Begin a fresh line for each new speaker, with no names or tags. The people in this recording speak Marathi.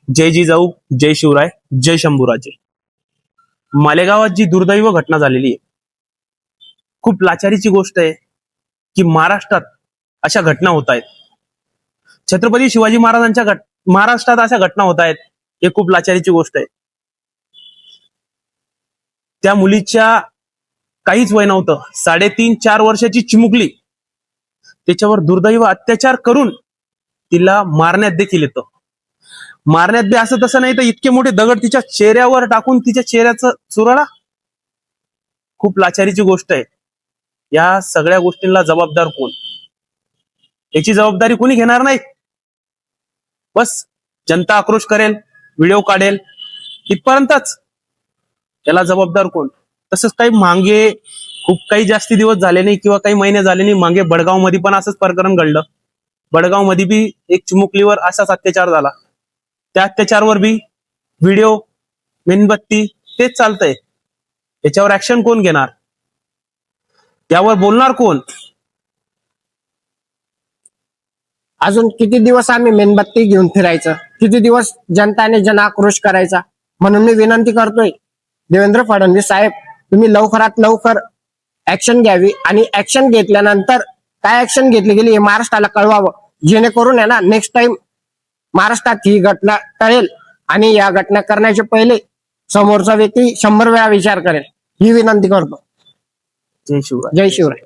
जय जिजाऊ, जय शिवराय, जय शंभूराजे. मालेगावात जी दुर्दैव घटना झालेली आहे, खूप लाचारीची गोष्ट आहे की महाराष्ट्रात अशा घटना होत आहेत. छत्रपती शिवाजी महाराजांच्या महाराष्ट्रात अशा घटना होत आहेत, हे खूप लाचारीची गोष्ट आहे. त्या मुलीच्या काहीच वय नव्हतं, 3.5-4 वर्षाची चिमुकली, त्याच्यावर दुर्दैव अत्याचार करून तिला मारण्यात देखील येतं. मारण्यात बी असं तसं नाही तर इतके मोठे दगड तिच्या चेहऱ्यावर टाकून तिच्या चेहऱ्याचं चुराडा. खूप लाचारीची गोष्ट आहे. या सगळ्या गोष्टींना जबाबदार कोण? याची जबाबदारी कोणी घेणार नाही. बस जनता आक्रोश करेल, व्हिडिओ काढेल, इथपर्यंतच. याला जबाबदार कोण? तसंच काही मागे खूप काही जास्ती दिवस झाले नाही किंवा काही महिने झाले नाही, मागे बडगाव मध्ये पण असंच प्रकरण घडलं. बडगाव मध्ये बी एक चिमुकलीवर असाच अत्याचार झाला. त्या अत्याचारावर बी व्हिडिओ, मेणबत्ती तेच चालतंय. याच्यावर ऍक्शन कोण घेणार? यावर बोलणार कोण?
अजून किती दिवस आम्ही मेणबत्ती घेऊन फिरायचं? किती दिवस जनताने जनाक्रोश करायचा? म्हणून मी विनंती करतोय देवेंद्र फडणवीस साहेब, तुम्ही लवकरात लवकर ऍक्शन घ्यावी आणि ऍक्शन घेतल्यानंतर काय ऍक्शन घेतली गेली हे महाराष्ट्राला कळवावं, जेणेकरून आहे ना नेक्स्ट टाइम महाराष्ट्रात ही घटना टळेल आणि या घटना करण्याचे पहिले समोरचा व्यक्ती 100 वेळा विचार करेल. ही विनंती करतो.
जय शिवराय.
जय शिवराय.